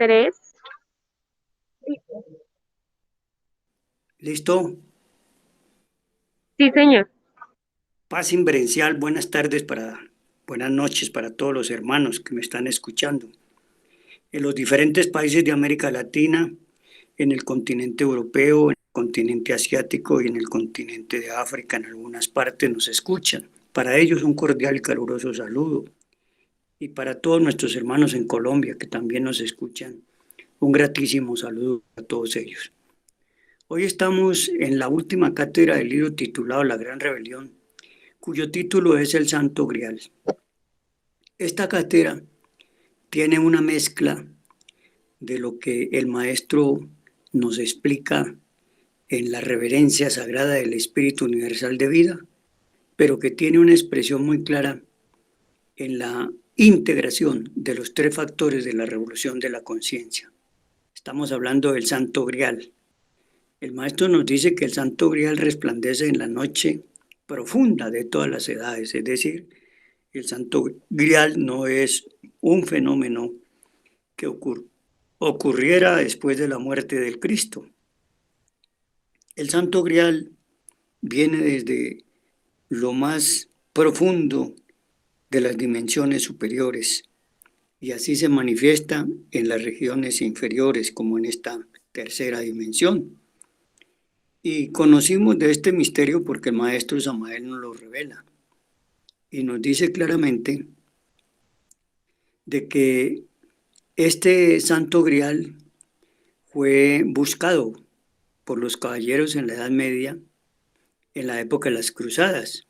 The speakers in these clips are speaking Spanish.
3. ¿Listo? Sí, señor. Paz inverencial, buenas noches para todos los hermanos que me están escuchando. En los diferentes países de América Latina, en el continente europeo, en el continente asiático y en el continente de África, en algunas partes nos escuchan. Para ellos un cordial y caluroso saludo. Y para todos nuestros hermanos en Colombia que también nos escuchan, un gratísimo saludo a todos ellos. Hoy estamos en la última cátedra del libro titulado La Gran Rebelión, cuyo título es El Santo Grial. Esta cátedra tiene una mezcla de lo que el maestro nos explica en la reverencia sagrada del Espíritu Universal de Vida, pero que tiene una expresión muy clara en la integración de los tres factores de la revolución de la conciencia. Estamos hablando del Santo Grial. El maestro nos dice que el Santo Grial resplandece en la noche profunda de todas las edades, es decir, el Santo Grial no es un fenómeno que ocurriera después de la muerte del Cristo. El Santo Grial viene desde lo más profundo de las dimensiones superiores y así se manifiesta en las regiones inferiores como en esta tercera dimensión. Y conocimos de este misterio porque el maestro Samael nos lo revela y nos dice claramente de que este Santo Grial fue buscado por los caballeros en la Edad Media, en la época de las cruzadas,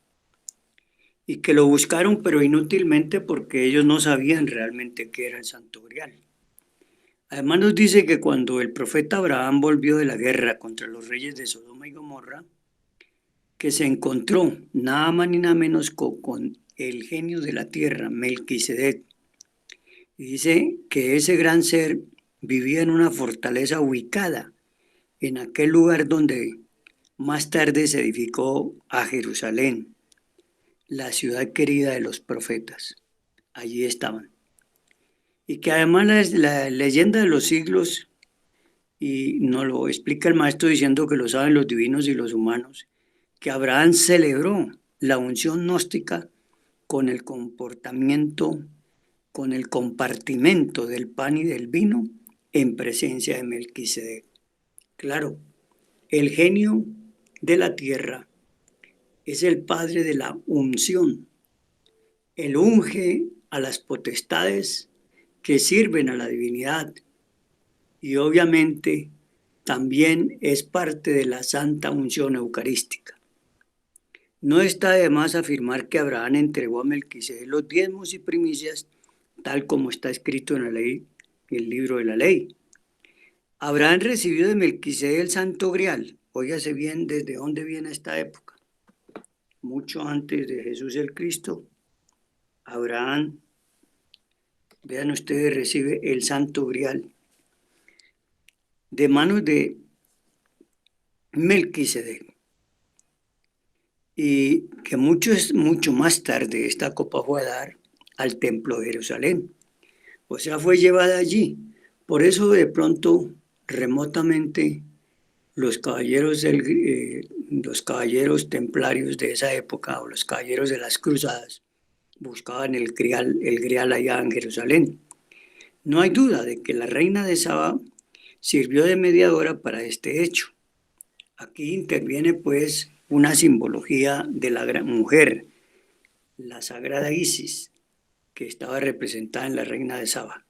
y que lo buscaron pero inútilmente porque ellos no sabían realmente qué era el Santo Grial. Además nos dice que cuando el profeta Abraham volvió de la guerra contra los reyes de Sodoma y Gomorra, que se encontró nada más ni nada menos con el genio de la tierra, Melquisedec, y dice que ese gran ser vivía en una fortaleza ubicada en aquel lugar donde más tarde se edificó a Jerusalén, la ciudad querida de los profetas. Allí estaban. Y que además la leyenda de los siglos, y nos lo explica el maestro diciendo que lo saben los divinos y los humanos, que Abraham celebró la unción gnóstica con el comportamiento, con el compartimento del pan y del vino en presencia de Melquisedec. Claro, el genio de la tierra es el padre de la unción. Él unge a las potestades que sirven a la divinidad y obviamente también es parte de la santa unción eucarística. No está de más afirmar que Abraham entregó a Melquisedec los diezmos y primicias, tal como está escrito en la ley, en el libro de la ley. Abraham recibió de Melquisedec el Santo Grial. Óigase bien desde dónde viene esta época. Mucho antes de Jesús el Cristo, Abraham, vean ustedes, recibe el Santo Grial de manos de Melquisedec. Y que mucho más tarde esta copa fue a dar al templo de Jerusalén. O sea, fue llevada allí. Por eso de pronto, remotamente, los caballeros templarios de esa época o los caballeros de las cruzadas buscaban el grial allá en Jerusalén. No hay duda de que la reina de Saba sirvió de mediadora para este hecho. Aquí interviene pues una simbología de la gran mujer, la sagrada Isis, que estaba representada en la reina de Saba.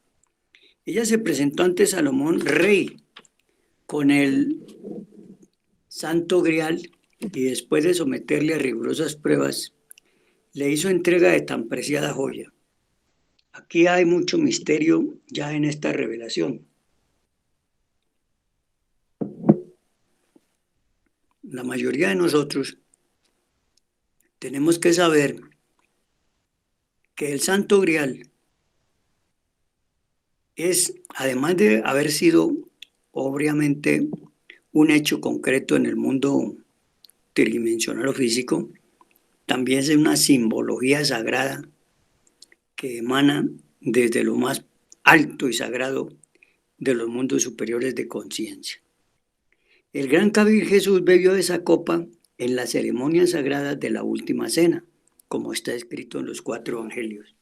Ella se presentó ante Salomón rey con el Santo Grial y después de someterle a rigurosas pruebas, le hizo entrega de tan preciada joya. Aquí hay mucho misterio ya en esta revelación. La mayoría de nosotros tenemos que saber que el Santo Grial es, además de haber sido obviamente un hecho concreto en el mundo tridimensional o físico, también es una simbología sagrada que emana desde lo más alto y sagrado de los mundos superiores de conciencia. El gran Kabir Jesús bebió esa copa en la ceremonia sagrada de la última cena, como está escrito en los 4 evangelios.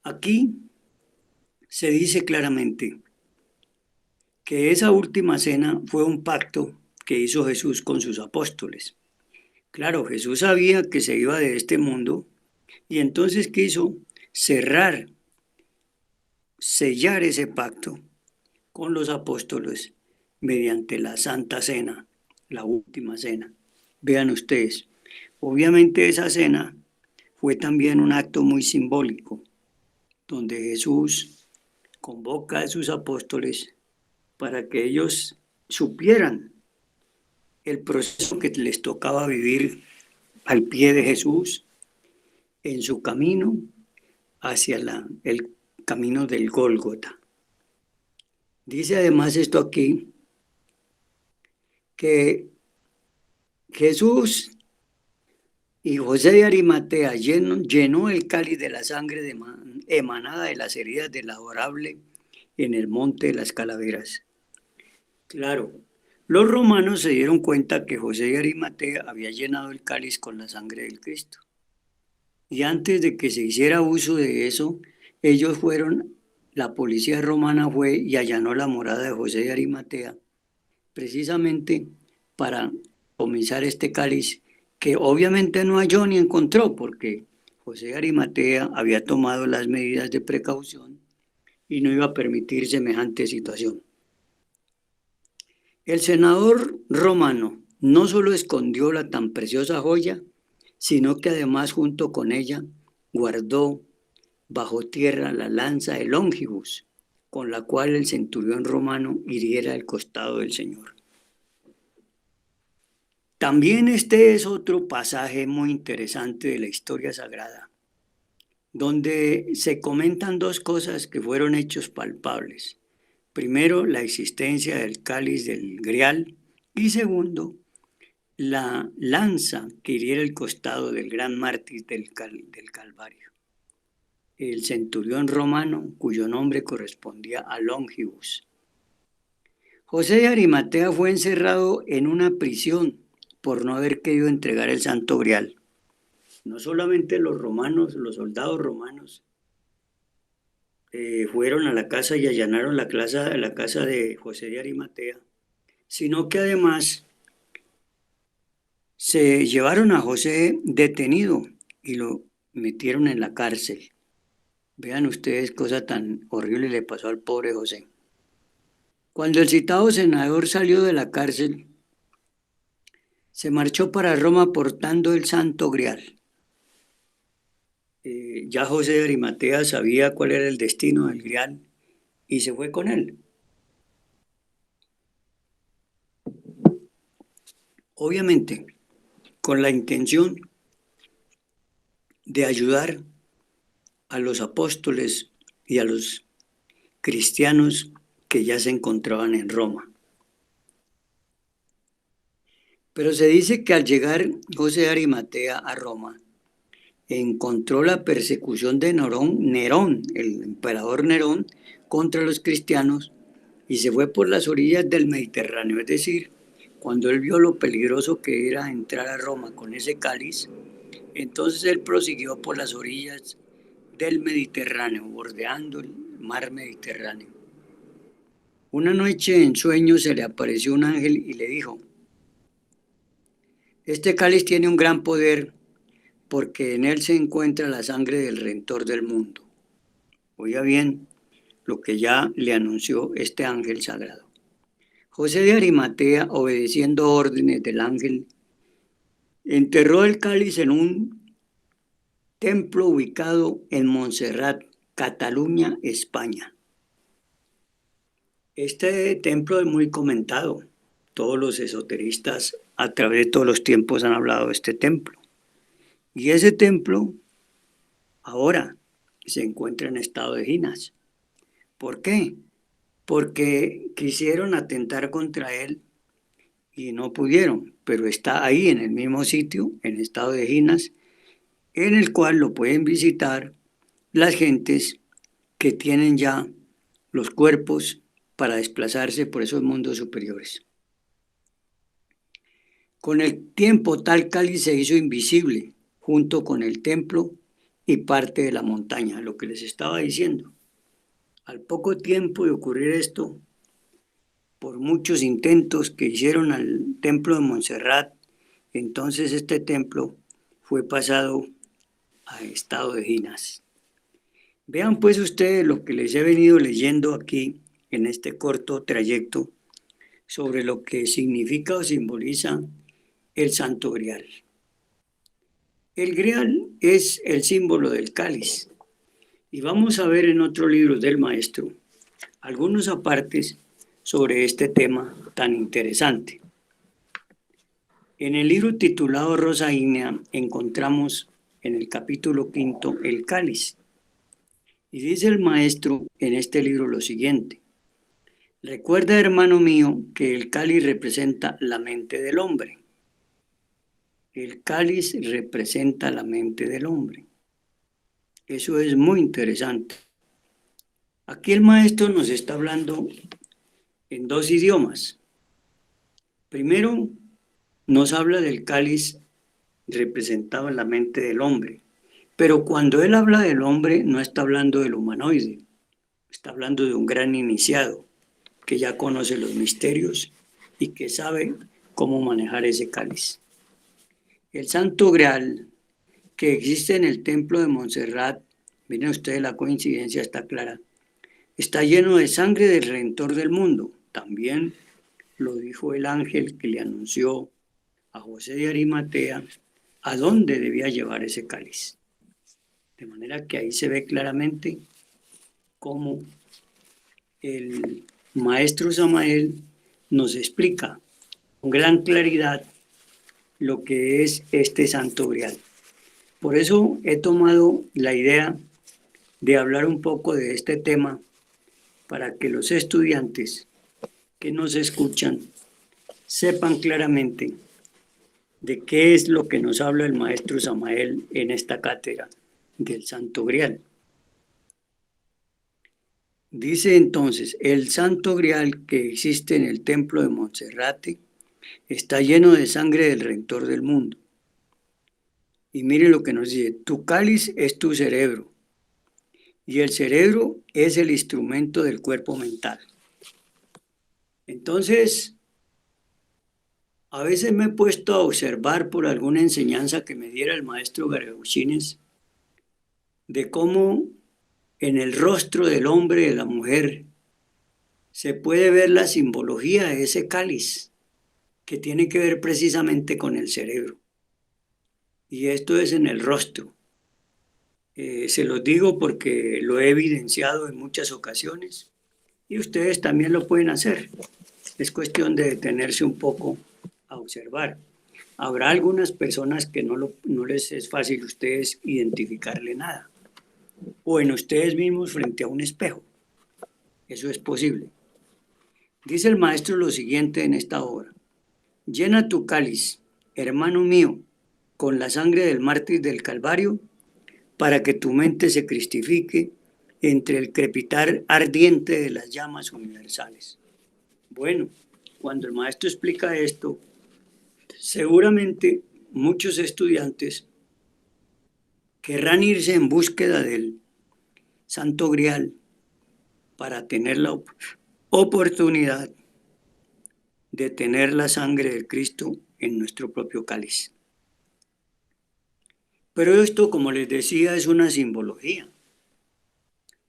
Aquí se dice claramente que esa última cena fue un pacto que hizo Jesús con sus apóstoles. Claro, Jesús sabía que se iba de este mundo y entonces quiso sellar ese pacto con los apóstoles mediante la Santa Cena, la última cena. Vean ustedes, obviamente esa cena fue también un acto muy simbólico, donde Jesús convoca a sus apóstoles para que ellos supieran el proceso que les tocaba vivir al pie de Jesús en su camino hacia el camino del Gólgota. Dice además esto aquí, que Jesús y José de Arimatea llenó el cáliz de la sangre emanada de las heridas del adorable en el monte de las calaveras. Claro, los romanos se dieron cuenta que José de Arimatea había llenado el cáliz con la sangre del Cristo. Y antes de que se hiciera uso de eso, la policía romana fue y allanó la morada de José de Arimatea, precisamente para comenzar este cáliz, que obviamente no halló ni encontró, porque José de Arimatea había tomado las medidas de precaución y no iba a permitir semejante situación. El senador romano no solo escondió la tan preciosa joya, sino que además junto con ella guardó bajo tierra la lanza de Longibus, con la cual el centurión romano hiriera el costado del Señor. También este es otro pasaje muy interesante de la historia sagrada, donde se comentan 2 cosas que fueron hechos palpables. Primero, la existencia del cáliz del Grial, y segundo, la lanza que hiriera el costado del gran mártir del Calvario, el centurión romano cuyo nombre correspondía a Longibus. José de Arimatea fue encerrado en una prisión por no haber querido entregar el Santo Grial. No solamente los soldados romanos, fueron a la casa y allanaron la casa de José de Arimatea, sino que además se llevaron a José detenido y lo metieron en la cárcel. Vean ustedes, cosa tan horrible le pasó al pobre José. Cuando el citado senador salió de la cárcel, se marchó para Roma portando el Santo Grial. Ya José de Arimatea sabía cuál era el destino del Grial y se fue con él. Obviamente, con la intención de ayudar a los apóstoles y a los cristianos que ya se encontraban en Roma. Pero se dice que al llegar José de Arimatea a Roma, encontró la persecución de Nerón, el emperador Nerón, contra los cristianos, y se fue por las orillas del Mediterráneo. Es decir, cuando él vio lo peligroso que era entrar a Roma con ese cáliz, entonces él prosiguió por las orillas del Mediterráneo, bordeando el mar Mediterráneo. Una noche en sueños se le apareció un ángel y le dijo: este cáliz tiene un gran poder porque en él se encuentra la sangre del Redentor del mundo. Oiga bien lo que ya le anunció este ángel sagrado. José de Arimatea, obedeciendo órdenes del ángel, enterró el cáliz en un templo ubicado en Montserrat, Cataluña, España. Este templo es muy comentado. Todos los esoteristas a través de todos los tiempos han hablado de este templo. Y ese templo ahora se encuentra en estado de Ginas. ¿Por qué? Porque quisieron atentar contra él y no pudieron, pero está ahí en el mismo sitio, en estado de Ginas, en el cual lo pueden visitar las gentes que tienen ya los cuerpos para desplazarse por esos mundos superiores. Con el tiempo tal cáliz se hizo invisible junto con el templo y parte de la montaña, lo que les estaba diciendo. Al poco tiempo de ocurrir esto, por muchos intentos que hicieron al templo de Montserrat, entonces este templo fue pasado a estado de Ginás. Vean pues ustedes lo que les he venido leyendo aquí en este corto trayecto sobre lo que significa o simboliza el Santo Grial. El Grial es el símbolo del cáliz y vamos a ver en otro libro del maestro algunos apartes sobre este tema tan interesante. En el libro titulado Rosa Ígnea encontramos en el capítulo 5 el cáliz. Y dice el maestro en este libro lo siguiente: recuerda, hermano mío, que el cáliz representa la mente del hombre. El cáliz representa la mente del hombre. Eso es muy interesante. Aquí el maestro nos está hablando en dos idiomas. Primero, nos habla del cáliz representado en la mente del hombre. Pero cuando él habla del hombre, no está hablando del humanoide, está hablando de un gran iniciado que ya conoce los misterios y que sabe cómo manejar ese cáliz. El Santo Grial que existe en el templo de Montserrat, miren ustedes, la coincidencia está clara, está lleno de sangre del Redentor del mundo. También lo dijo el ángel que le anunció a José de Arimatea a dónde debía llevar ese cáliz. De manera que ahí se ve claramente cómo el maestro Samael nos explica con gran claridad lo que es este Santo Grial. Por eso he tomado la idea de hablar un poco de este tema para que los estudiantes que nos escuchan sepan claramente de qué es lo que nos habla el maestro Samael en esta cátedra del Santo Grial. Dice entonces, el Santo Grial que existe en el templo de Monserrate está lleno de sangre del Redentor del mundo. Y mire lo que nos dice: tu cáliz es tu cerebro, y el cerebro es el instrumento del cuerpo mental. Entonces, a veces me he puesto a observar por alguna enseñanza que me diera el maestro Garauchines de cómo en el rostro del hombre y de la mujer se puede ver la simbología de ese cáliz que tiene que ver precisamente con el cerebro. Y esto es en el rostro. Se los digo porque lo he evidenciado en muchas ocasiones y ustedes también lo pueden hacer. Es cuestión de detenerse un poco a observar. Habrá algunas personas que no les es fácil a ustedes identificarle nada, o en ustedes mismos frente a un espejo. Eso es posible. Dice el maestro lo siguiente en esta obra: llena tu cáliz, hermano mío, con la sangre del mártir del Calvario, para que tu mente se cristifique entre el crepitar ardiente de las llamas universales. Bueno, cuando el maestro explica esto, seguramente muchos estudiantes querrán irse en búsqueda del Santo Grial para tener la oportunidad de tener la sangre del Cristo en nuestro propio cáliz. Pero esto, como les decía, es una simbología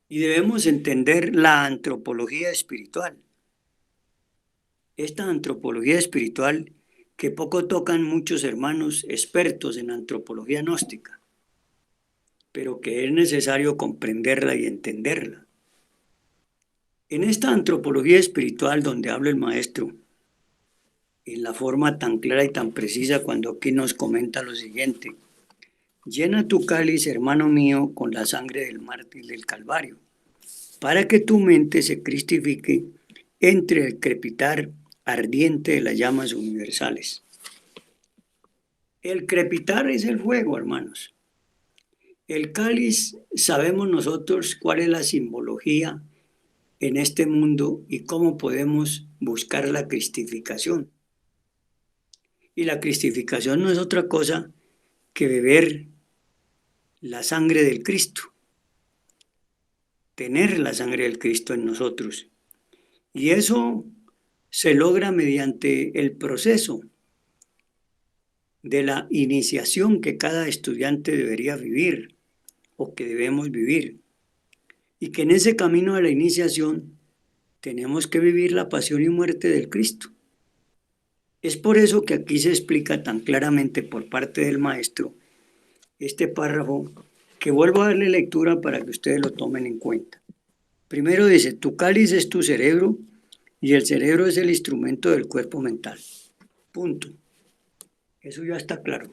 y debemos entender la antropología espiritual. Esta antropología espiritual que poco tocan muchos hermanos expertos en antropología gnóstica, pero que es necesario comprenderla y entenderla. En esta antropología espiritual donde habla el maestro, en la forma tan clara y tan precisa, cuando aquí nos comenta lo siguiente: llena tu cáliz, hermano mío, con la sangre del mártir del Calvario, para que tu mente se cristifique entre el crepitar ardiente de las llamas universales. El crepitar es el fuego, hermanos. El cáliz, sabemos nosotros cuál es la simbología en este mundo y cómo podemos buscar la cristificación. Y la cristificación no es otra cosa que beber la sangre del Cristo, tener la sangre del Cristo en nosotros. Y eso se logra mediante el proceso de la iniciación que cada estudiante debería vivir o que debemos vivir. Y que en ese camino de la iniciación tenemos que vivir la pasión y muerte del Cristo. Es por eso que aquí se explica tan claramente por parte del maestro este párrafo, que vuelvo a darle lectura para que ustedes lo tomen en cuenta. Primero dice, tu cáliz es tu cerebro y el cerebro es el instrumento del cuerpo mental. Punto. Eso ya está claro.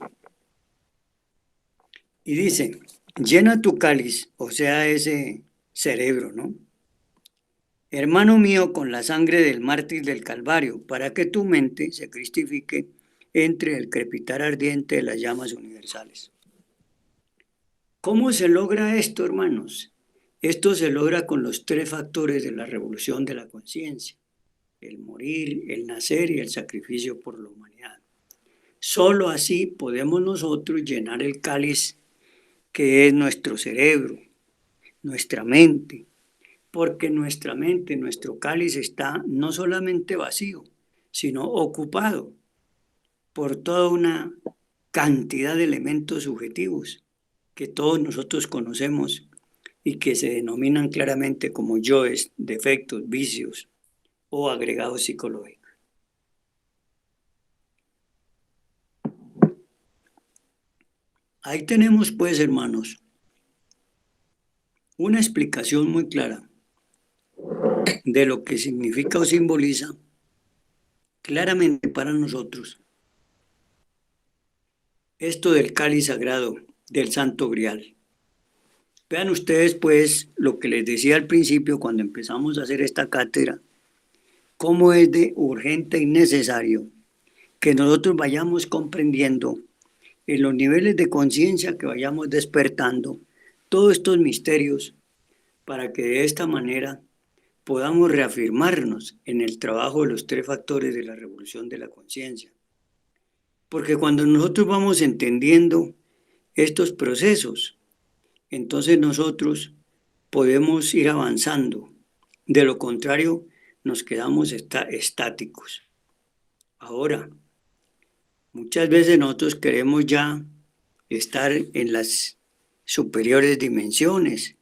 Y dice, llena tu cáliz, o sea, ese cerebro, ¿no? Hermano mío, con la sangre del mártir del Calvario, para que tu mente se cristifique entre el crepitar ardiente de las llamas universales. ¿Cómo se logra esto, hermanos? Esto se logra con los tres factores de la revolución de la conciencia: el morir, el nacer y el sacrificio por la humanidad. Solo así podemos nosotros llenar el cáliz que es nuestro cerebro, nuestra mente, porque nuestra mente, nuestro cáliz está no solamente vacío, sino ocupado por toda una cantidad de elementos subjetivos que todos nosotros conocemos y que se denominan claramente como yoes, defectos, vicios o agregados psicológicos. Ahí tenemos, pues, hermanos, una explicación muy clara de lo que significa o simboliza claramente para nosotros esto del cáliz sagrado del Santo Grial. Vean ustedes, pues, lo que les decía al principio cuando empezamos a hacer esta cátedra, cómo es de urgente y necesario que nosotros vayamos comprendiendo en los niveles de conciencia, que vayamos despertando todos estos misterios para que de esta manera podamos reafirmarnos en el trabajo de los tres factores de la revolución de la conciencia. Porque cuando nosotros vamos entendiendo estos procesos, entonces nosotros podemos ir avanzando. De lo contrario, nos quedamos estáticos. Ahora, muchas veces nosotros queremos ya estar en las superiores dimensiones,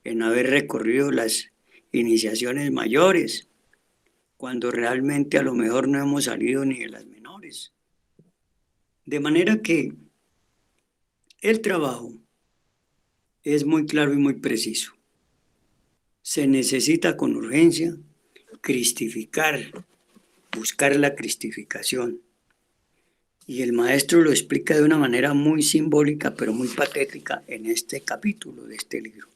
en haber recorrido las iniciaciones mayores, cuando realmente a lo mejor no hemos salido ni de las menores. De manera que el trabajo es muy claro y muy preciso. Se necesita con urgencia cristificar, buscar la cristificación. Y el maestro lo explica de una manera muy simbólica, pero muy patética en este capítulo de este libro.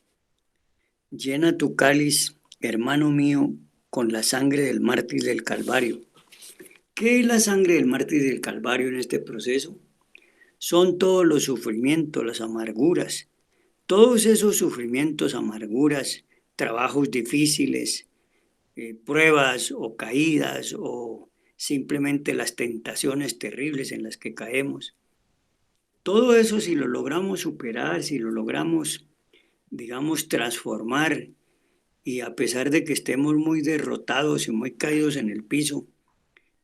Llena tu cáliz, hermano mío, con la sangre del mártir del Calvario. ¿Qué es la sangre del mártir del Calvario en este proceso? Son todos los sufrimientos, las amarguras, todos esos sufrimientos, amarguras, trabajos difíciles, pruebas o caídas o simplemente las tentaciones terribles en las que caemos. Todo eso, si lo logramos superar, si lo logramos, digamos, transformar, y a pesar de que estemos muy derrotados y muy caídos en el piso,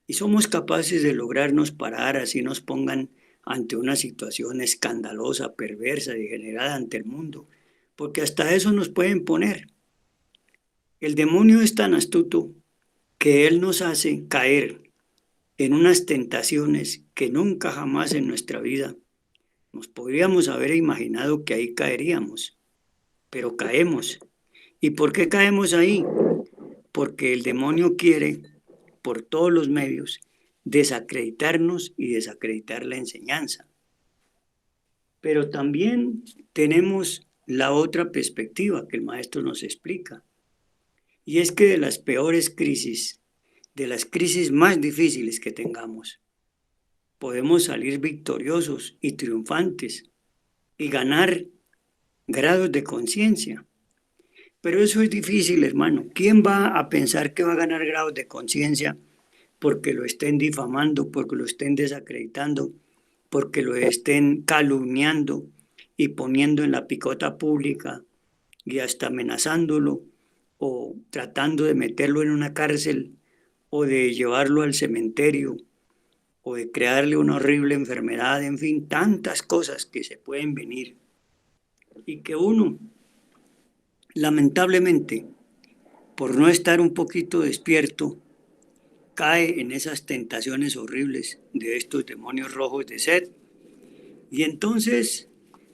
y somos capaces de lograrnos parar, así nos pongan ante una situación escandalosa, perversa, degenerada ante el mundo, porque hasta eso nos pueden poner. El demonio es tan astuto que él nos hace caer en unas tentaciones que nunca jamás en nuestra vida nos podríamos haber imaginado que ahí caeríamos, pero caemos. ¿Y por qué caemos ahí? Porque el demonio quiere, por todos los medios, desacreditarnos y desacreditar la enseñanza. Pero también tenemos la otra perspectiva que el maestro nos explica, y es que de las peores crisis, de las crisis más difíciles que tengamos, podemos salir victoriosos y triunfantes y ganar grados de conciencia. Pero eso es difícil, hermano. ¿Quién va a pensar que va a ganar grados de conciencia porque lo estén difamando, porque lo estén desacreditando, porque lo estén calumniando y poniendo en la picota pública y hasta amenazándolo o tratando de meterlo en una cárcel o de llevarlo al cementerio o de crearle una horrible enfermedad, en fin, tantas cosas que se pueden venir y que uno, lamentablemente, por no estar un poquito despierto, cae en esas tentaciones horribles de estos demonios rojos de sed y entonces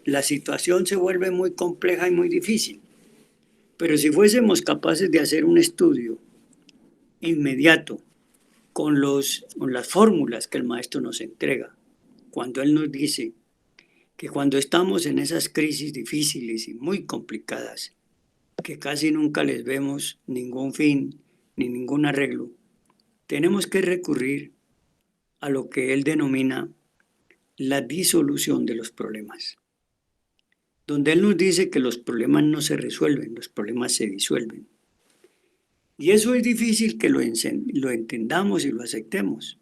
la situación se vuelve muy compleja y muy difícil. Pero si fuésemos capaces de hacer un estudio inmediato con las fórmulas que el maestro nos entrega, cuando él nos dice que cuando estamos en esas crisis difíciles y muy complicadas, que casi nunca les vemos ningún fin ni ningún arreglo, tenemos que recurrir a lo que él denomina la disolución de los problemas, donde él nos dice que los problemas no se resuelven, los problemas se disuelven. Y eso es difícil que lo entendamos y lo aceptemos.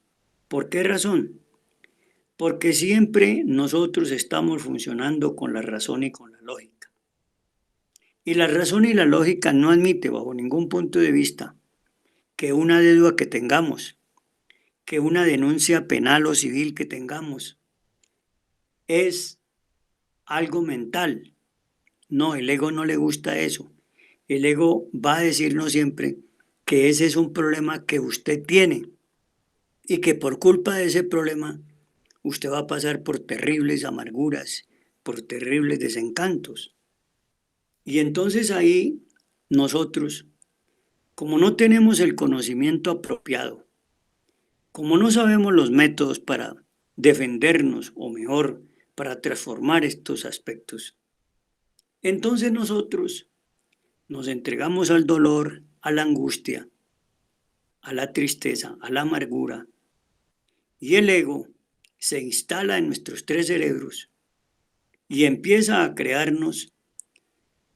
¿Por qué razón? Porque siempre nosotros estamos funcionando con la razón y con la lógica. Y la razón y la lógica no admite bajo ningún punto de vista que una deuda que tengamos, que una denuncia penal o civil que tengamos, es algo mental. No, el ego no le gusta eso. El ego va a decirnos siempre que ese es un problema que usted tiene y que por culpa de ese problema usted va a pasar por terribles amarguras, por terribles desencantos. Y entonces ahí nosotros, como no tenemos el conocimiento apropiado, como no sabemos los métodos para defendernos o mejor, para transformar estos aspectos, entonces nosotros nos entregamos al dolor, a la angustia, a la tristeza, a la amargura, y el ego se instala en nuestros tres cerebros y empieza a crearnos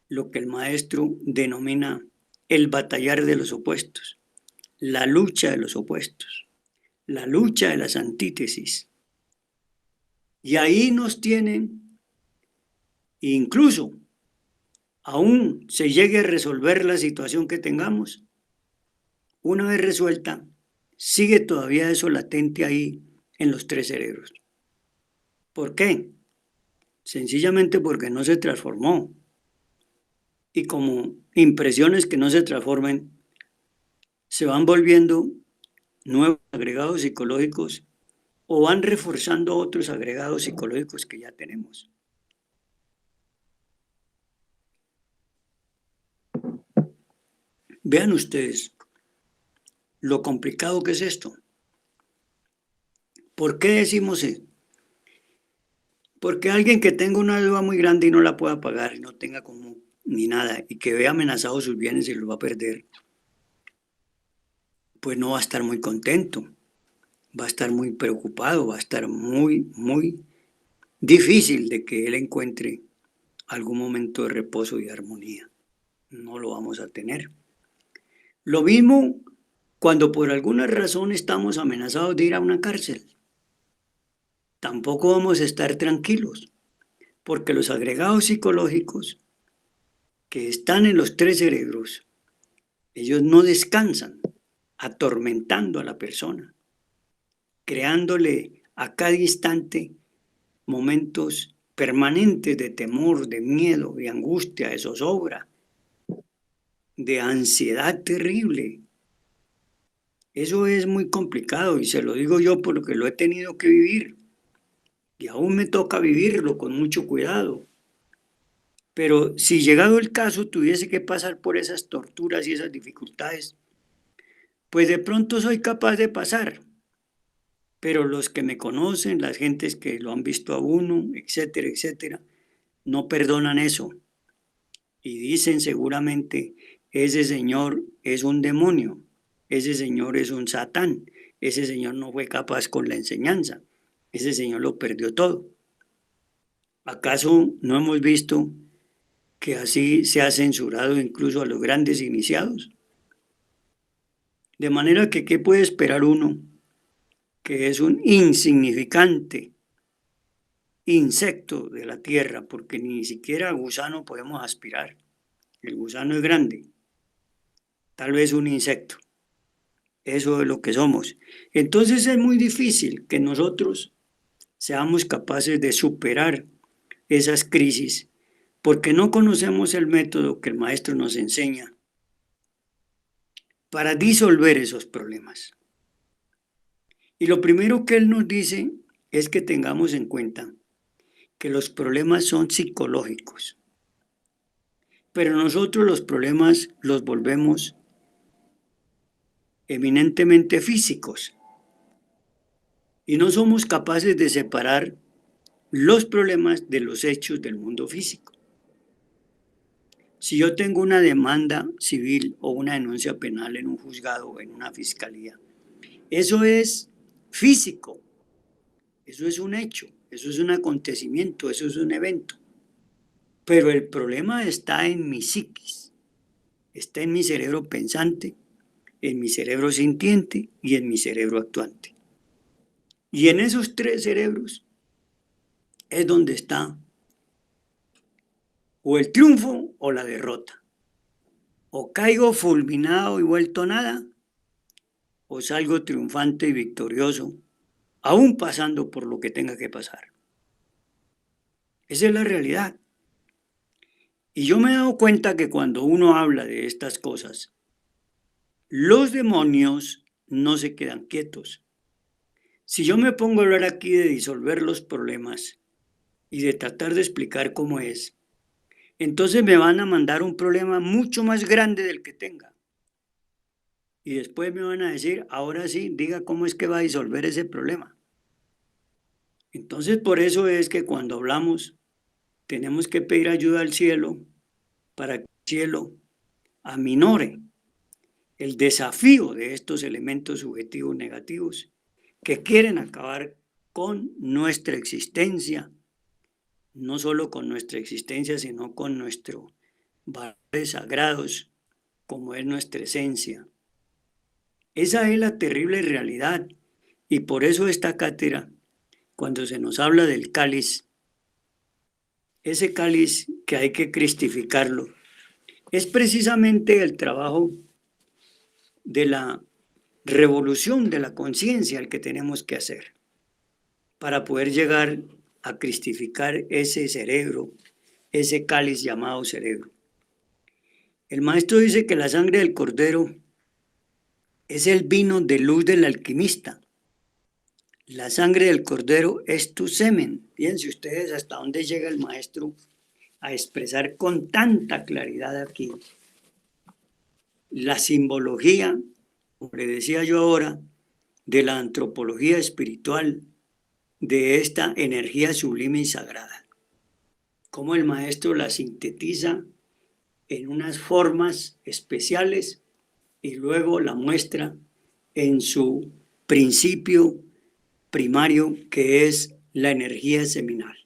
lo que el maestro denomina el batallar de los opuestos, la lucha de los opuestos, la lucha de las antítesis. Y ahí nos tienen, incluso aún se llegue a resolver la situación que tengamos, una vez resuelta, sigue todavía eso latente ahí en los tres cerebros. ¿Por qué? Sencillamente porque no se transformó. Y como impresiones que no se transformen, se van volviendo nuevos agregados psicológicos o van reforzando otros agregados psicológicos que ya tenemos. Vean ustedes lo complicado que es esto. ¿Por qué decimos eso? Porque alguien que tenga una deuda muy grande y no la pueda pagar y no tenga como ni nada y que vea amenazados sus bienes y los va a perder, pues no va a estar muy contento, va a estar muy preocupado, va a estar muy difícil de que él encuentre algún momento de reposo y de armonía. No lo vamos a tener. Lo mismo cuando por alguna razón estamos amenazados de ir a una cárcel. Tampoco vamos a estar tranquilos, porque los agregados psicológicos que están en los tres cerebros, ellos no descansan, atormentando a la persona, creándole a cada instante momentos permanentes de temor, de miedo, de angustia, de zozobra, de ansiedad terrible. Eso es muy complicado y se lo digo yo porque lo he tenido que vivir y aún me toca vivirlo con mucho cuidado. Pero si llegado el caso tuviese que pasar por esas torturas y esas dificultades, pues de pronto soy capaz de pasar. Pero los que me conocen, las gentes que lo han visto a uno, etcétera, etcétera, no perdonan eso. Y dicen seguramente, ese señor es un demonio, ese señor es un satán, ese señor no fue capaz con la enseñanza, ese señor lo perdió todo. ¿Acaso no hemos visto que así se ha censurado incluso a los grandes iniciados. De manera que, ¿qué puede esperar uno que es un insignificante insecto de la tierra? Porque ni siquiera a gusano podemos aspirar. El gusano es grande, tal vez un insecto. Eso es lo que somos. Entonces es muy difícil que nosotros seamos capaces de superar esas crisis porque no conocemos el método que el maestro nos enseña para disolver esos problemas. Y lo primero que él nos dice es que tengamos en cuenta que los problemas son psicológicos, pero nosotros los problemas los volvemos eminentemente físicos y no somos capaces de separar los problemas de los hechos del mundo físico. Si yo tengo una demanda civil o una denuncia penal en un juzgado o en una fiscalía, eso es físico, eso es un hecho, eso es un acontecimiento, eso es un evento. Pero el problema está en mi psiquis, está en mi cerebro pensante, en mi cerebro sintiente y en mi cerebro actuante. Y en esos tres cerebros es donde está o el triunfo o la derrota. O caigo fulminado y vuelto nada, o salgo triunfante y victorioso, aún pasando por lo que tenga que pasar. Esa es la realidad. Y yo me he dado cuenta que cuando uno habla de estas cosas, los demonios no se quedan quietos. Si yo me pongo a hablar aquí de disolver los problemas y de tratar de explicar cómo es, entonces me van a mandar un problema mucho más grande del que tenga. Y después me van a decir, ahora sí, diga cómo es que va a disolver ese problema. Entonces, por eso es que cuando hablamos, tenemos que pedir ayuda al cielo para que el cielo aminore el desafío de estos elementos subjetivos negativos que quieren acabar con nuestra existencia, no solo con nuestra existencia, sino con nuestros valores sagrados, como es nuestra esencia. Esa es la terrible realidad, y por eso esta cátedra, cuando se nos habla del cáliz, ese cáliz que hay que cristificarlo, es precisamente el trabajo de la revolución de la conciencia el que tenemos que hacer para poder llegar a cristificar ese cerebro, ese cáliz llamado cerebro. El maestro dice que la sangre del cordero es el vino de luz del alquimista. La sangre del cordero es tu semen. Fíjense ustedes hasta dónde llega el maestro a expresar con tanta claridad aquí la simbología, como le decía yo ahora, de la antropología espiritual de esta energía sublime y sagrada. Cómo el maestro la sintetiza en unas formas especiales y luego la muestra en su principio primario, que es la energía seminal.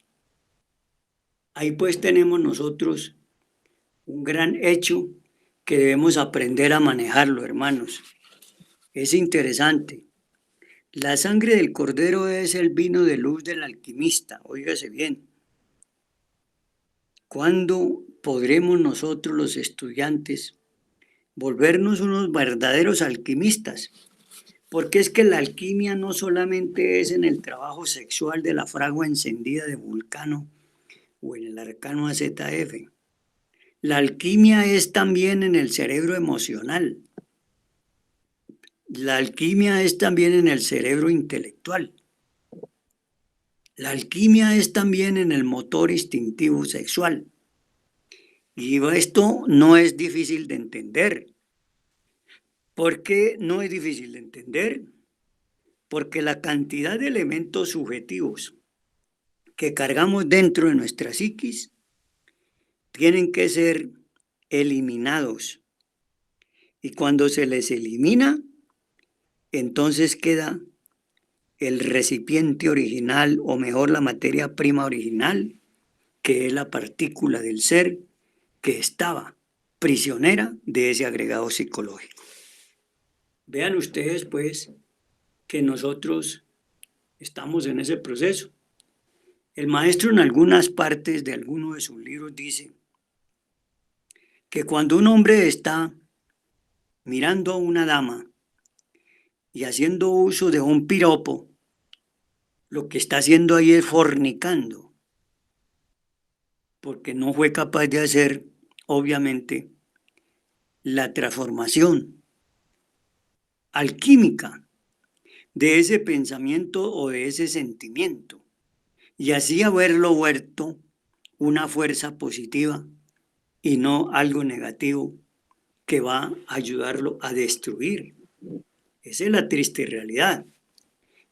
Ahí pues tenemos nosotros un gran hecho que debemos aprender a manejarlo, hermanos. Es interesante. La sangre del cordero es el vino de luz del alquimista, óigase bien. ¿Cuándo podremos nosotros los estudiantes volvernos unos verdaderos alquimistas? Porque es que la alquimia no solamente es en el trabajo sexual de la fragua encendida de Vulcano o en el arcano AZF. La alquimia es también en el cerebro emocional. La alquimia es también en el cerebro intelectual. La alquimia es también en el motor instintivo sexual. Y esto no es difícil de entender. ¿Por qué no es difícil de entender? Porque la cantidad de elementos subjetivos que cargamos dentro de nuestra psiquis tienen que ser eliminados. Y cuando se les elimina, entonces queda el recipiente original, o mejor la materia prima original, que es la partícula del ser, que estaba prisionera de ese agregado psicológico. Vean ustedes, pues, que nosotros estamos en ese proceso. El maestro en algunas partes de alguno de sus libros dice que cuando un hombre está mirando a una dama y haciendo uso de un piropo, lo que está haciendo ahí es fornicando, porque no fue capaz de hacer, obviamente, la transformación alquímica de ese pensamiento o de ese sentimiento, y así haberlo vuelto una fuerza positiva y no algo negativo que va a ayudarlo a destruir. Esa es la triste realidad.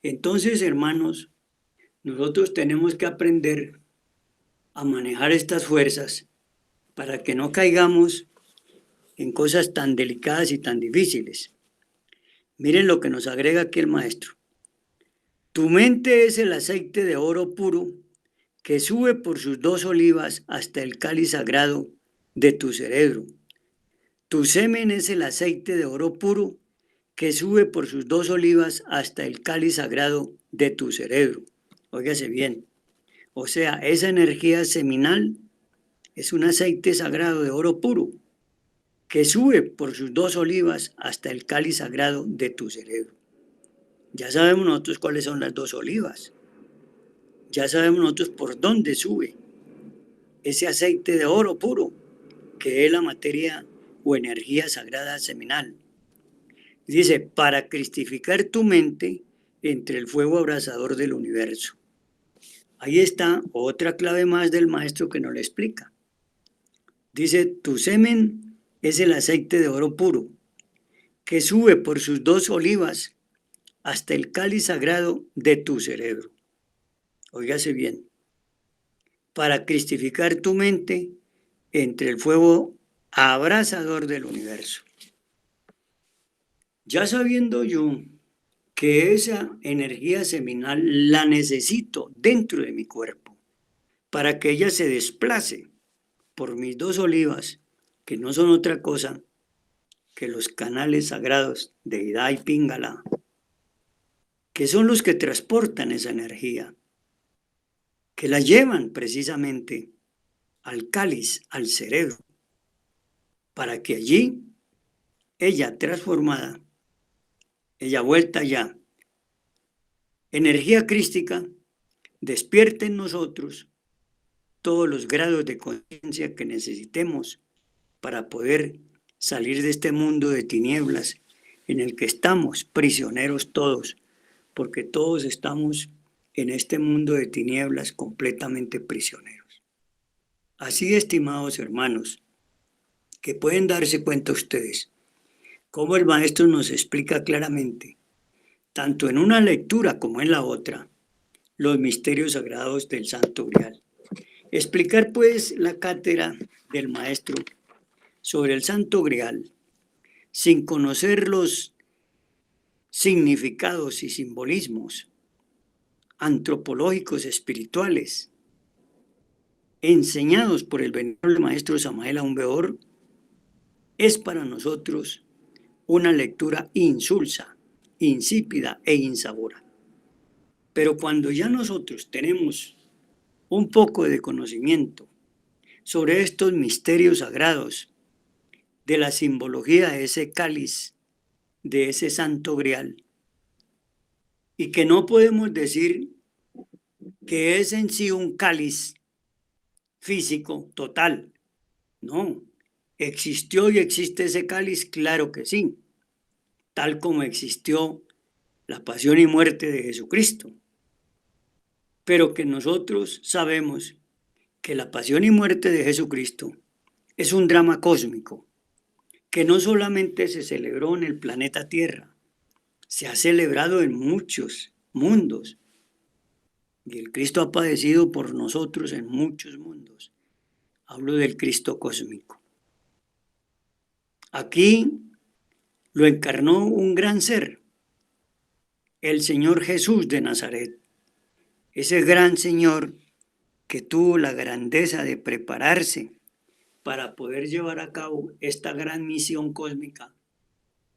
Entonces, hermanos, nosotros tenemos que aprender a manejar estas fuerzas para que no caigamos en cosas tan delicadas y tan difíciles. Miren lo que nos agrega aquí el maestro. Tu mente es el aceite de oro puro que sube por sus 2 olivas hasta el cáliz sagrado de tu cerebro. Tu semen es el aceite de oro puro que sube por sus 2 olivas hasta el cáliz sagrado de tu cerebro. Óigase bien. O sea, esa energía seminal es un aceite sagrado de oro puro que sube por sus 2 olivas hasta el cáliz sagrado de tu cerebro. Ya sabemos nosotros cuáles son las 2 olivas. Ya sabemos nosotros por dónde sube ese aceite de oro puro, que es la materia o energía sagrada seminal. Dice, para cristificar tu mente entre el fuego abrasador del universo. Ahí está otra clave más del maestro que nos lo explica. Dice, tu semen es el aceite de oro puro, que sube por sus 2 olivas hasta el cáliz sagrado de tu cerebro. Óigase bien, para cristificar tu mente entre el fuego abrasador del universo. Ya sabiendo yo que esa energía seminal la necesito dentro de mi cuerpo para que ella se desplace por mis 2 olivas, que no son otra cosa que los canales sagrados de Ida y Pingala, que son los que transportan esa energía, que la llevan precisamente al cáliz, al cerebro, para que allí ella transformada, ella vuelta ya, energía crística, despierte en nosotros todos los grados de conciencia que necesitemos para poder salir de este mundo de tinieblas en el que estamos prisioneros todos, porque todos estamos en este mundo de tinieblas completamente prisioneros. Así, estimados hermanos, que pueden darse cuenta ustedes cómo el maestro nos explica claramente, tanto en una lectura como en la otra, los misterios sagrados del Santo Grial. Explicar pues la cátedra del maestro sobre el Santo Grial, sin conocer los significados y simbolismos antropológicos espirituales enseñados por el venerable maestro Samael Aun Weor, es para nosotros una lectura insulsa, insípida e insabora. Pero cuando ya nosotros tenemos un poco de conocimiento sobre estos misterios sagrados, de la simbología de ese cáliz, de ese santo grial, y que no podemos decir que es en sí un cáliz físico total, no, existió y existe ese cáliz, claro que sí, tal como existió la pasión y muerte de Jesucristo, pero que nosotros sabemos que la pasión y muerte de Jesucristo es un drama cósmico, que no solamente se celebró en el planeta Tierra, se ha celebrado en muchos mundos, y el Cristo ha padecido por nosotros en muchos mundos. Hablo del Cristo cósmico. Aquí lo encarnó un gran ser, el Señor Jesús de Nazaret, ese gran Señor que tuvo la grandeza de prepararse para poder llevar a cabo esta gran misión cósmica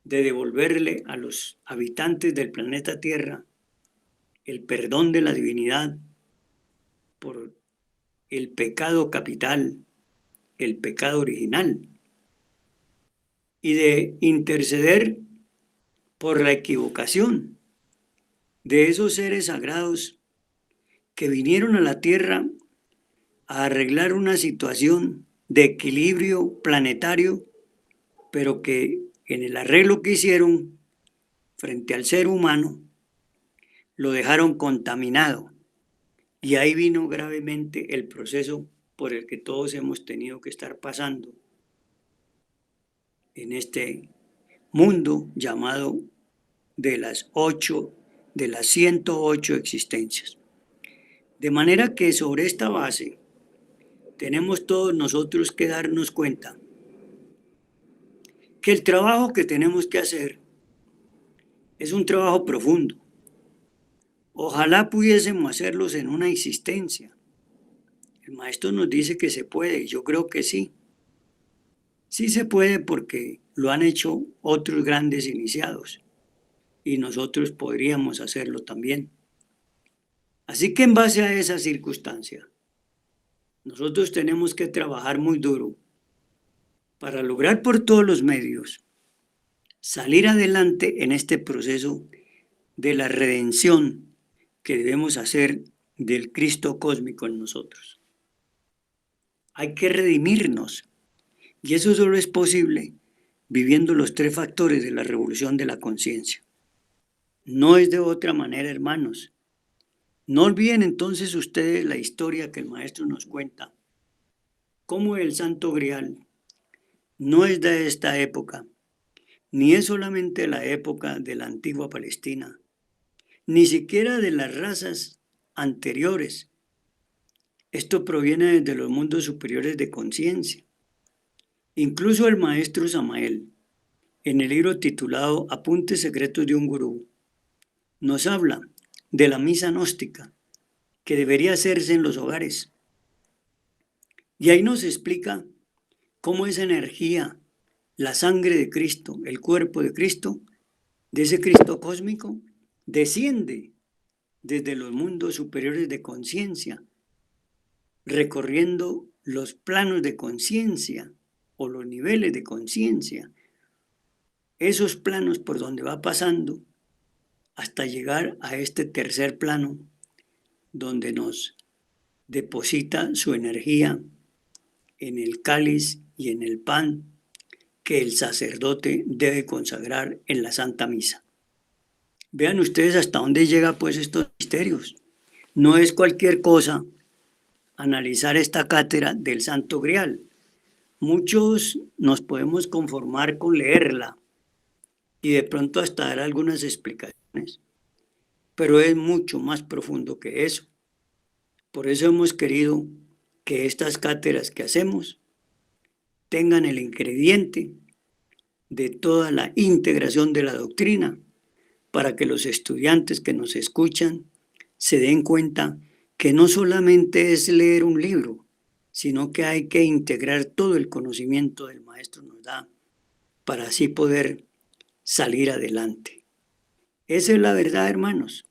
de devolverle a los habitantes del planeta Tierra el perdón de la divinidad por el pecado capital, el pecado original, y de interceder por la equivocación de esos seres sagrados que vinieron a la Tierra a arreglar una situación de equilibrio planetario, pero que en el arreglo que hicieron frente al ser humano lo dejaron contaminado. Y ahí vino gravemente el proceso por el que todos hemos tenido que estar pasando en este mundo llamado de las 108 existencias. De manera que sobre esta base tenemos todos nosotros que darnos cuenta que el trabajo que tenemos que hacer es un trabajo profundo. Ojalá pudiésemos hacerlos en una existencia. El maestro nos dice que se puede, y yo creo que sí. Sí se puede porque lo han hecho otros grandes iniciados y nosotros podríamos hacerlo también. Así que en base a esa circunstancia, nosotros tenemos que trabajar muy duro para lograr por todos los medios salir adelante en este proceso de la redención que debemos hacer del Cristo cósmico en nosotros. Hay que redimirnos, y eso solo es posible viviendo los 3 factores de la revolución de la conciencia. No es de otra manera, hermanos. No olviden entonces ustedes la historia que el maestro nos cuenta, cómo el Santo Grial no es de esta época, ni es solamente la época de la antigua Palestina, ni siquiera de las razas anteriores. Esto proviene desde los mundos superiores de conciencia. Incluso el maestro Samael, en el libro titulado Apuntes secretos de un gurú, nos habla de la misa gnóstica que debería hacerse en los hogares. Y ahí nos explica cómo esa energía, la sangre de Cristo, el cuerpo de Cristo, de ese Cristo cósmico, desciende desde los mundos superiores de conciencia, recorriendo los planos de conciencia o los niveles de conciencia, esos planos por donde va pasando hasta llegar a este tercer plano donde nos deposita su energía en el cáliz y en el pan que el sacerdote debe consagrar en la Santa Misa. Vean ustedes hasta dónde llega pues estos misterios. No es cualquier cosa analizar esta cátedra del Santo Grial. Muchos nos podemos conformar con leerla y de pronto hasta dar algunas explicaciones, pero es mucho más profundo que eso. Por eso hemos querido que estas cátedras que hacemos tengan el ingrediente de toda la integración de la doctrina, para que los estudiantes que nos escuchan se den cuenta que no solamente es leer un libro, sino que hay que integrar todo el conocimiento del maestro nos da para así poder salir adelante. Esa es la verdad, hermanos,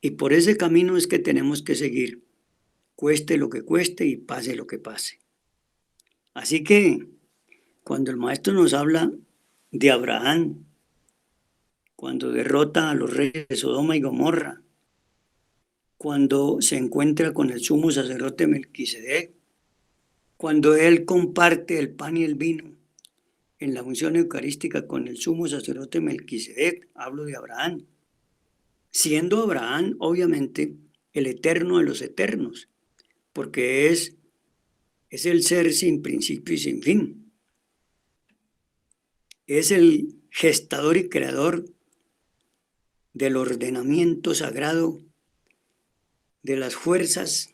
y por ese camino es que tenemos que seguir, cueste lo que cueste y pase lo que pase. Así que cuando el maestro nos habla de Abraham, cuando derrota a los reyes de Sodoma y Gomorra, cuando se encuentra con el sumo sacerdote Melquisedec, cuando él comparte el pan y el vino en la unción eucarística con el sumo sacerdote Melquisedec, hablo de Abraham, siendo Abraham obviamente el eterno de los eternos, porque es el ser sin principio y sin fin. Es el gestador y creador del ordenamiento sagrado de las fuerzas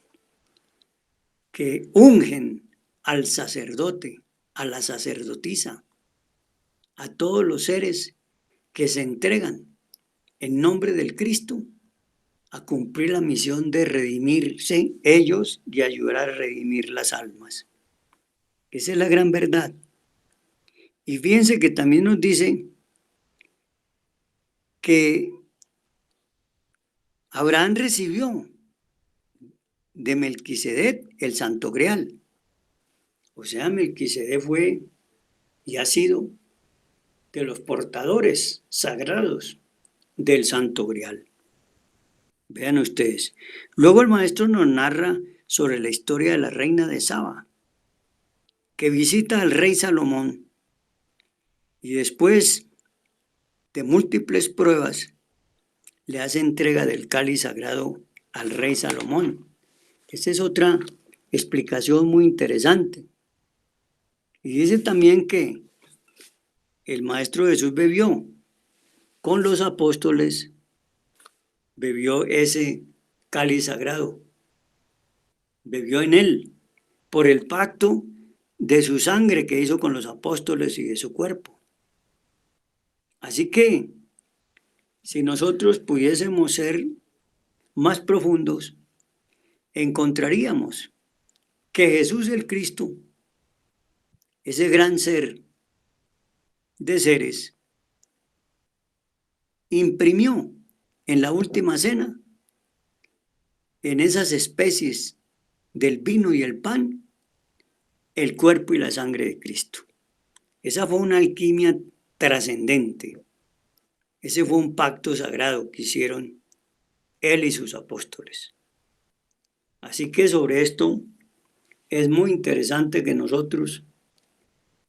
que ungen al sacerdote, a la sacerdotisa, a todos los seres que se entregan en nombre del Cristo a cumplir la misión de redimirse ellos y ayudar a redimir las almas. Esa es la gran verdad. Y fíjense que también nos dice que Abraham recibió de Melquisedec el Santo Grial. O sea, Melquisedec fue y ha sido de los portadores sagrados del Santo Grial. Vean ustedes. Luego el maestro nos narra sobre la historia de la reina de Saba, que visita al rey Salomón y después de múltiples pruebas le hace entrega del cáliz sagrado al rey Salomón. Esa es otra explicación muy interesante. Y dice también que el Maestro Jesús bebió con los apóstoles, bebió ese cáliz sagrado, bebió en él por el pacto de su sangre que hizo con los apóstoles y de su cuerpo. Así que, si nosotros pudiésemos ser más profundos, encontraríamos que Jesús el Cristo, ese gran ser de seres, imprimió en la última cena, en esas especies del vino y el pan, el cuerpo y la sangre de Cristo. Esa fue una alquimia trascendente. Ese fue un pacto sagrado que hicieron él y sus apóstoles. Así que sobre esto es muy interesante que nosotros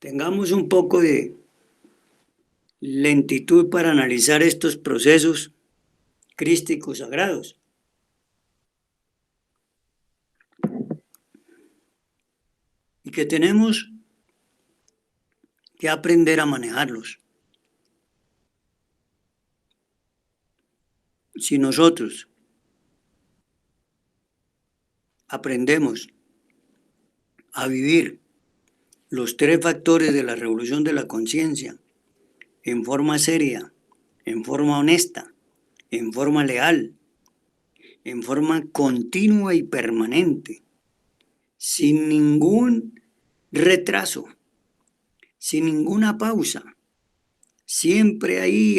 tengamos un poco de lentitud para analizar estos procesos crísticos sagrados. Y que tenemos que aprender a manejarlos. Si nosotros aprendemos a vivir los tres factores de la revolución de la conciencia en forma seria, en forma honesta, en forma leal, en forma continua y permanente, sin ningún retraso, sin ninguna pausa, siempre ahí.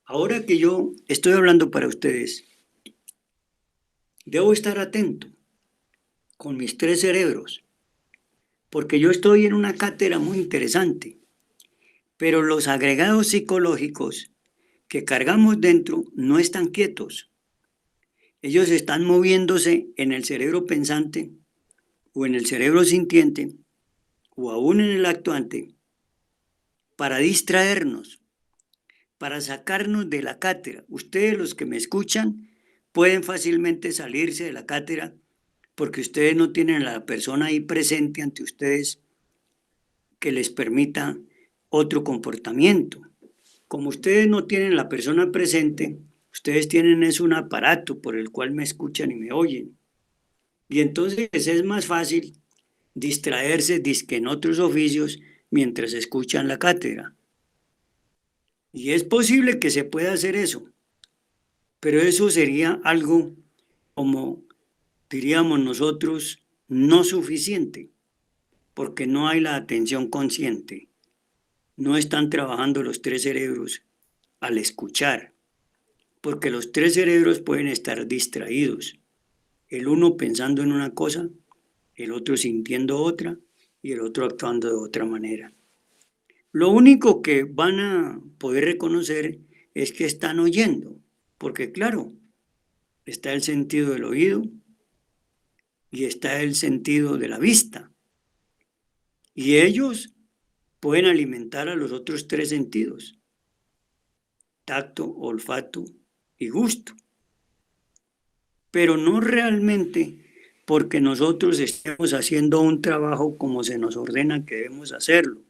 Ahora que yo estoy hablando para ustedes, debo estar atento con mis tres cerebros, porque yo estoy en una cátedra muy interesante, pero los agregados psicológicos que cargamos dentro no están quietos. Ellos están moviéndose en el cerebro pensante o en el cerebro sintiente o aún en el actuante para distraernos, para sacarnos de la cátedra. Ustedes, los que me escuchan, pueden fácilmente salirse de la cátedra porque ustedes no tienen a la persona ahí presente ante ustedes que les permita otro comportamiento. Como ustedes no tienen la persona presente, ustedes tienen es un aparato por el cual me escuchan y me oyen. Y entonces es más fácil distraerse dizque en otros oficios mientras escuchan la cátedra. Y es posible que se pueda hacer eso, pero eso sería algo, como diríamos nosotros, no suficiente, porque no hay la atención consciente. No están trabajando los tres cerebros al escuchar, porque los tres cerebros pueden estar distraídos, el uno pensando en una cosa, el otro sintiendo otra y el otro actuando de otra manera. Lo único que van a poder reconocer es que están oyendo, porque claro, está el sentido del oído y está el sentido de la vista. Y ellos pueden alimentar a los otros tres sentidos: tacto, olfato y gusto. Pero no realmente porque nosotros estemos haciendo un trabajo como se nos ordena que debemos hacerlo.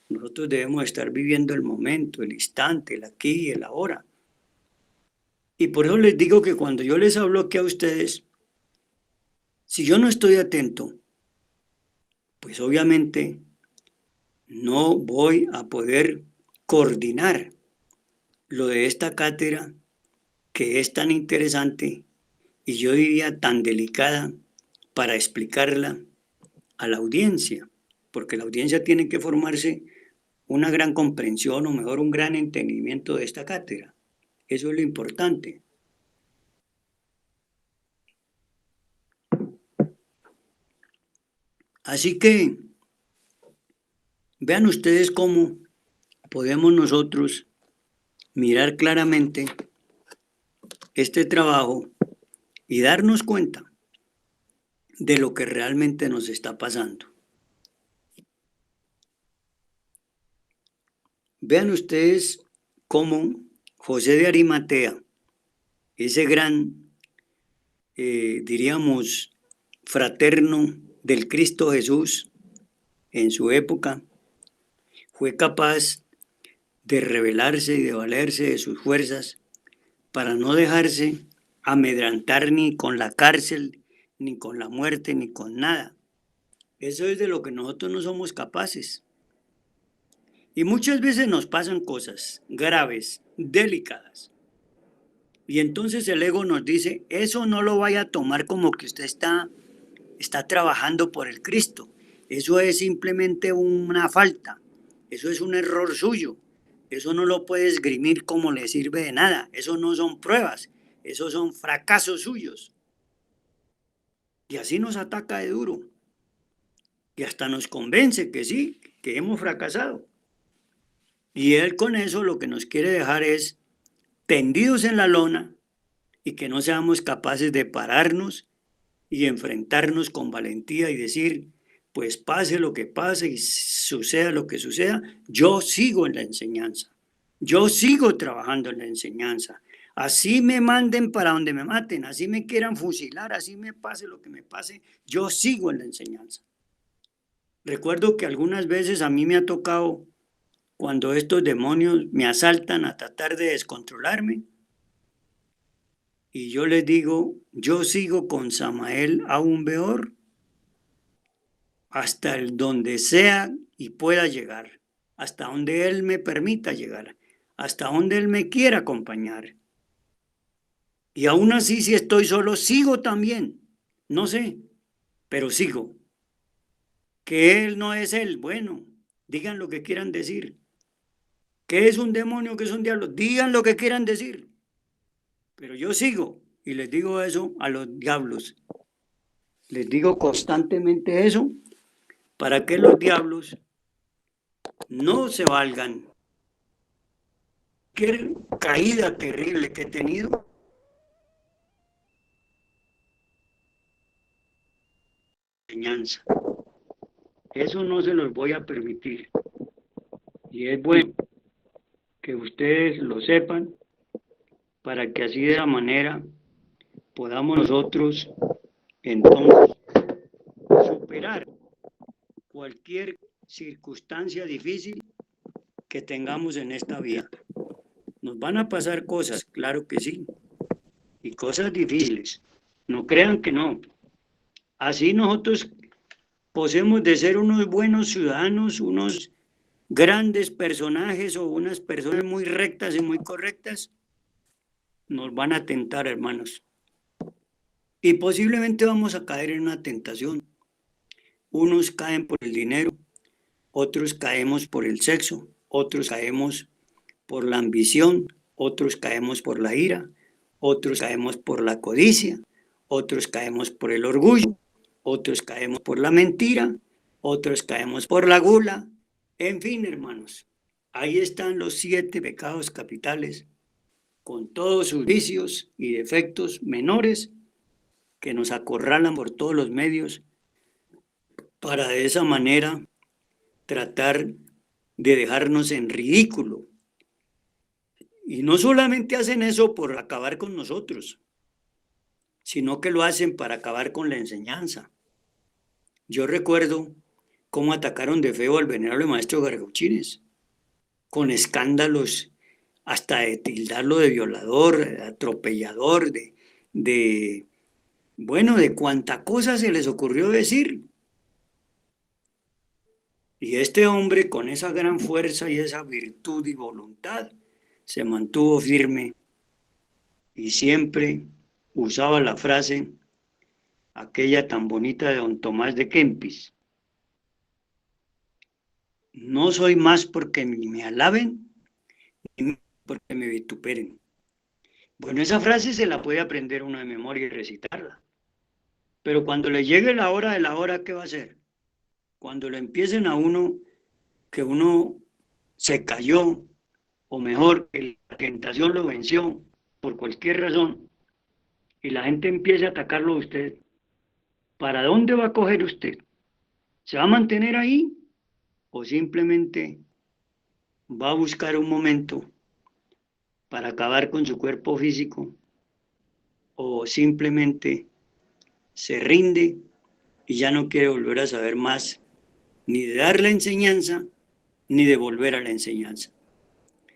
Nosotros debemos estar viviendo el momento, el instante, el aquí y el ahora. Y por eso les digo que cuando yo les hablo aquí a ustedes, si yo no estoy atento, pues obviamente no voy a poder coordinar lo de esta cátedra que es tan interesante y yo diría tan delicada para explicarla a la audiencia, porque la audiencia tiene que formarse una gran comprensión o mejor un gran entendimiento de esta cátedra. Eso es lo importante. Así que vean ustedes cómo podemos nosotros mirar claramente este trabajo y darnos cuenta de lo que realmente nos está pasando. Vean ustedes cómo José de Arimatea, ese gran, diríamos, fraterno del Cristo Jesús en su época, fue capaz de rebelarse y de valerse de sus fuerzas para no dejarse amedrentar ni con la cárcel, ni con la muerte, ni con nada. Eso es de lo que nosotros no somos capaces. Y muchas veces nos pasan cosas graves, delicadas. Y entonces el ego nos dice, eso no lo vaya a tomar como que usted está trabajando por el Cristo. Eso es simplemente una falta. Eso es un error suyo. Eso no lo puede esgrimir como le sirve de nada. Eso no son pruebas. Eso son fracasos suyos. Y así nos ataca de duro. Y hasta nos convence que sí, que hemos fracasado. Y él con eso lo que nos quiere dejar es tendidos en la lona y que no seamos capaces de pararnos y enfrentarnos con valentía y decir, pues pase lo que pase y suceda lo que suceda, yo sigo en la enseñanza, yo sigo trabajando en la enseñanza. Así me manden para donde me maten, así me quieran fusilar, así me pase lo que me pase, yo sigo en la enseñanza. Recuerdo que algunas veces a mí me ha tocado, cuando estos demonios me asaltan a tratar de descontrolarme, y yo les digo, yo sigo con Samael aún peor, hasta el donde sea y pueda llegar, hasta donde Él me permita llegar, hasta donde Él me quiera acompañar. Y aún así, si estoy solo, sigo también. No sé, pero sigo. Que Él no es Él, bueno, digan lo que quieran decir. Que es un demonio, que es un diablo, digan lo que quieran decir. Pero yo sigo y les digo eso a los diablos. Les digo constantemente eso para que los diablos no se valgan. Qué caída terrible que he tenido. Enseñanza. Eso no se los voy a permitir. Y es bueno que ustedes lo sepan para que así de la manera podamos nosotros entonces superar cualquier circunstancia difícil que tengamos en esta vida. Nos van a pasar cosas, claro que sí, y cosas difíciles. No crean que no. Así nosotros posemos de ser unos buenos ciudadanos, unos grandes personajes o unas personas muy rectas y muy correctas, nos van a tentar, hermanos. Y posiblemente vamos a caer en una tentación. Unos caen por el dinero, otros caemos por el sexo, otros caemos por la ambición, otros caemos por la ira, otros caemos por la codicia, otros caemos por el orgullo, otros caemos por la mentira, otros caemos por la gula. En fin, hermanos, ahí están los 7 pecados capitales, con todos sus vicios y defectos menores que nos acorralan por todos los medios para de esa manera tratar de dejarnos en ridículo. Y no solamente hacen eso por acabar con nosotros, sino que lo hacen para acabar con la enseñanza. Yo recuerdo cómo atacaron de feo al venerable maestro Gargauchines, con escándalos hasta de tildarlo de violador, de atropellador, de cuánta cosa se les ocurrió decir. Y este hombre, con esa gran fuerza y esa virtud y voluntad, se mantuvo firme y siempre usaba la frase aquella tan bonita de don Tomás de Kempis, No soy más porque me alaben, ni porque me vituperen. Bueno, esa frase se la puede aprender uno de memoria y recitarla. Pero cuando le llegue la hora de la hora, ¿qué va a hacer? Cuando le empiecen a uno, que uno se cayó, o mejor, que la tentación lo venció por cualquier razón, y la gente empieza a atacarlo a usted, ¿para dónde va a coger usted? ¿Se va a mantener ahí? ¿O simplemente va a buscar un momento para acabar con su cuerpo físico? ¿O simplemente se rinde y ya no quiere volver a saber más ni de dar la enseñanza ni de volver a la enseñanza?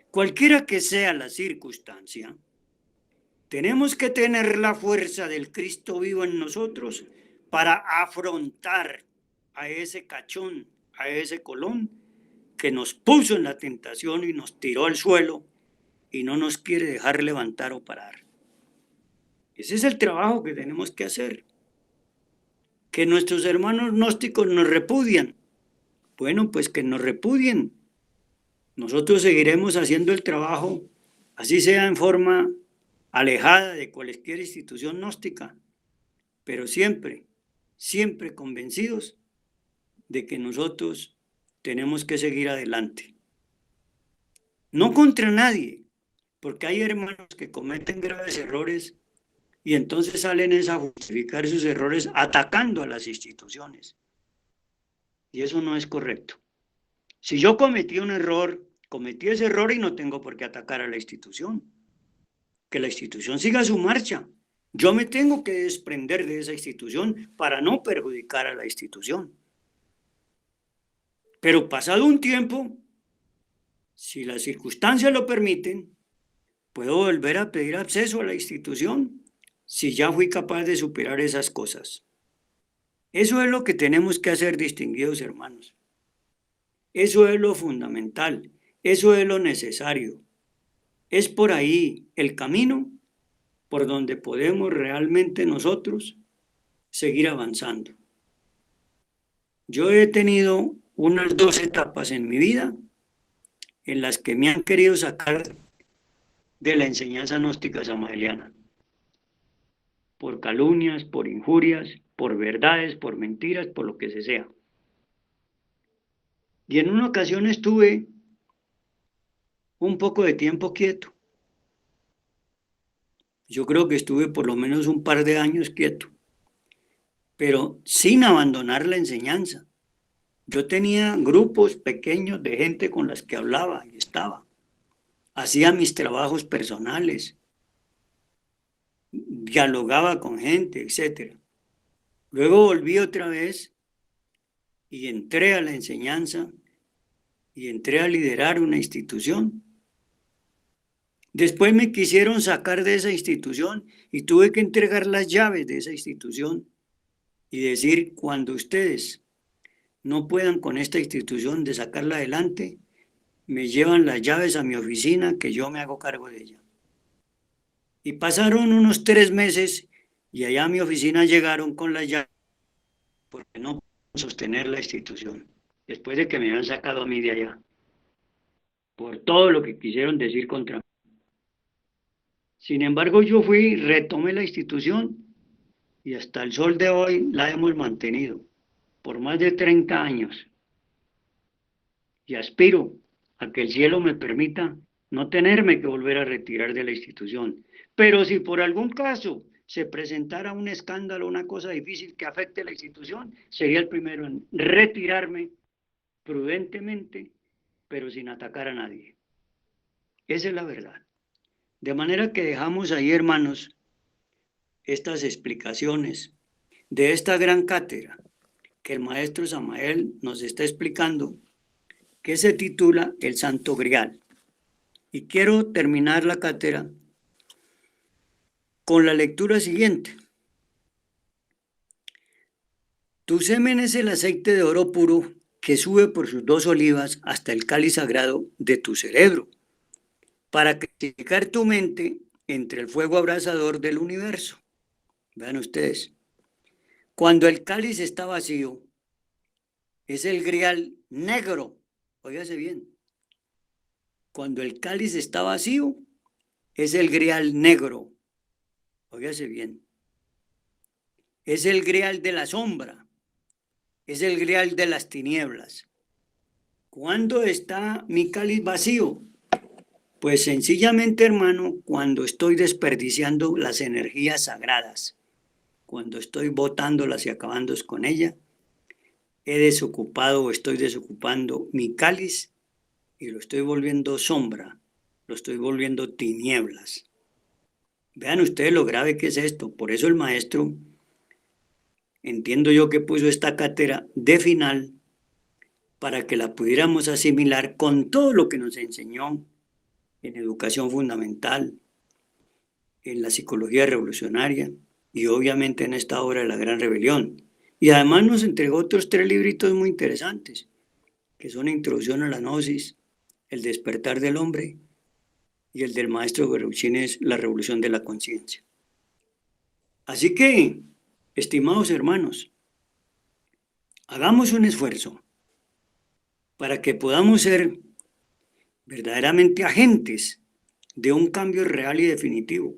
Cualquiera que sea la circunstancia, tenemos que tener la fuerza del Cristo vivo en nosotros para afrontar a ese cachón, a ese Colón que nos puso en la tentación y nos tiró al suelo y no nos quiere dejar levantar o parar. Ese es el trabajo que tenemos que hacer. Que nuestros hermanos gnósticos nos repudian. Bueno, pues que nos repudien. Nosotros seguiremos haciendo el trabajo, así sea en forma alejada de cualquier institución gnóstica, pero siempre, siempre convencidos de que nosotros tenemos que seguir adelante. No contra nadie, porque hay hermanos que cometen graves errores y entonces salen a justificar sus errores atacando a las instituciones. Y eso no es correcto. Si yo cometí un error, cometí ese error y no tengo por qué atacar a la institución. Que la institución siga su marcha. Yo me tengo que desprender de esa institución para no perjudicar a la institución. Pero pasado un tiempo, si las circunstancias lo permiten, puedo volver a pedir acceso a la institución si ya fui capaz de superar esas cosas. Eso es lo que tenemos que hacer, distinguidos hermanos. Eso es lo fundamental, eso es lo necesario. Es por ahí el camino por donde podemos realmente nosotros seguir avanzando. Yo he tenido unas 2 etapas en mi vida en las que me han querido sacar de la enseñanza gnóstica samaeliana, por calumnias, por injurias, por verdades, por mentiras, por lo que se sea. Y en una ocasión estuve un poco de tiempo quieto. Yo creo que estuve por lo menos un par de años quieto, pero sin abandonar la enseñanza. Yo tenía grupos pequeños de gente con las que hablaba y estaba. Hacía mis trabajos personales, dialogaba con gente, etc. Luego volví otra vez y entré a la enseñanza y entré a liderar una institución. Después me quisieron sacar de esa institución y tuve que entregar las llaves de esa institución y decir, cuando ustedes no puedan con esta institución de sacarla adelante, me llevan las llaves a mi oficina que yo me hago cargo de ella. Y pasaron unos 3 meses y allá a mi oficina llegaron con las llaves porque no pueden sostener la institución, después de que me habían sacado a mí de allá, por todo lo que quisieron decir contra mí. Sin embargo, yo fui, retomé la institución y hasta el sol de hoy la hemos mantenido por más de 30 años. Y aspiro a que el cielo me permita no tenerme que volver a retirar de la institución. Pero si por algún caso se presentara un escándalo, una cosa difícil que afecte a la institución, sería el primero en retirarme prudentemente, pero sin atacar a nadie. Esa es la verdad. De manera que dejamos ahí, hermanos, estas explicaciones de esta gran cátedra que el maestro Samael nos está explicando, que se titula El Santo Grial. Y quiero terminar la cátedra con la lectura siguiente. Tu semen es el aceite de oro puro que sube por sus 2 olivas hasta el cáliz sagrado de tu cerebro, para criticar tu mente entre el fuego abrasador del universo. Vean ustedes, cuando el cáliz está vacío, es el grial negro óigase bien, cuando el cáliz está vacío, es el grial negro, óigase bien, es el grial de la sombra, es el grial de las tinieblas. ¿Cuándo está mi cáliz vacío? Pues sencillamente, hermano, cuando estoy desperdiciando las energías sagradas, cuando estoy botándolas y acabando con ella, he desocupado o estoy desocupando mi cáliz y lo estoy volviendo sombra, lo estoy volviendo tinieblas. Vean ustedes lo grave que es esto. Por eso el maestro, entiendo yo que puso esta cátedra de final para que la pudiéramos asimilar con todo lo que nos enseñó en educación fundamental, en la psicología revolucionaria y obviamente en esta obra de la Gran Rebelión. Y además nos entregó otros 3 libritos muy interesantes, que son Introducción a la Gnosis, El despertar del hombre y el del maestro Guerruchín es La revolución de la conciencia. Así que, estimados hermanos, hagamos un esfuerzo para que podamos ser verdaderamente agentes de un cambio real y definitivo,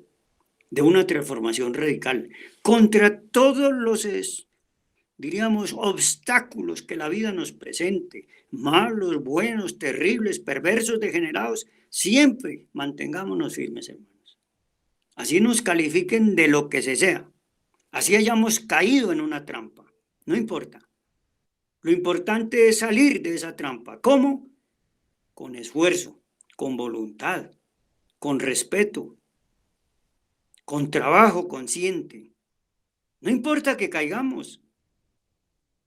de una transformación radical, contra todos los, diríamos, obstáculos que la vida nos presente, malos, buenos, terribles, perversos, degenerados, siempre mantengámonos firmes, hermanos. Así nos califiquen de lo que se sea, así hayamos caído en una trampa, no importa. Lo importante es salir de esa trampa. ¿Cómo? Con esfuerzo, con voluntad, con respeto, con trabajo consciente. No importa que caigamos.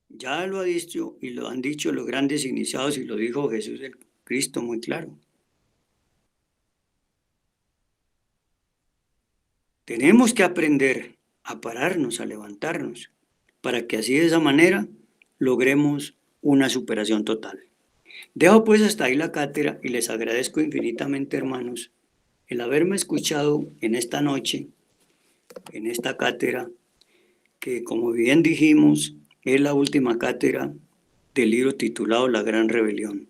Ya lo ha dicho y lo han dicho los grandes iniciados y lo dijo Jesús el Cristo muy claro. Tenemos que aprender a pararnos, a levantarnos, para que así de esa manera logremos una superación total. Dejo pues hasta ahí la cátedra y les agradezco infinitamente, hermanos, el haberme escuchado en esta noche, en esta cátedra, que como bien dijimos, es la última cátedra del libro titulado La Gran Rebelión.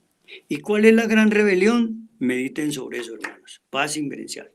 ¿Y cuál es la Gran Rebelión? Mediten sobre eso, hermanos. Paz inverencial.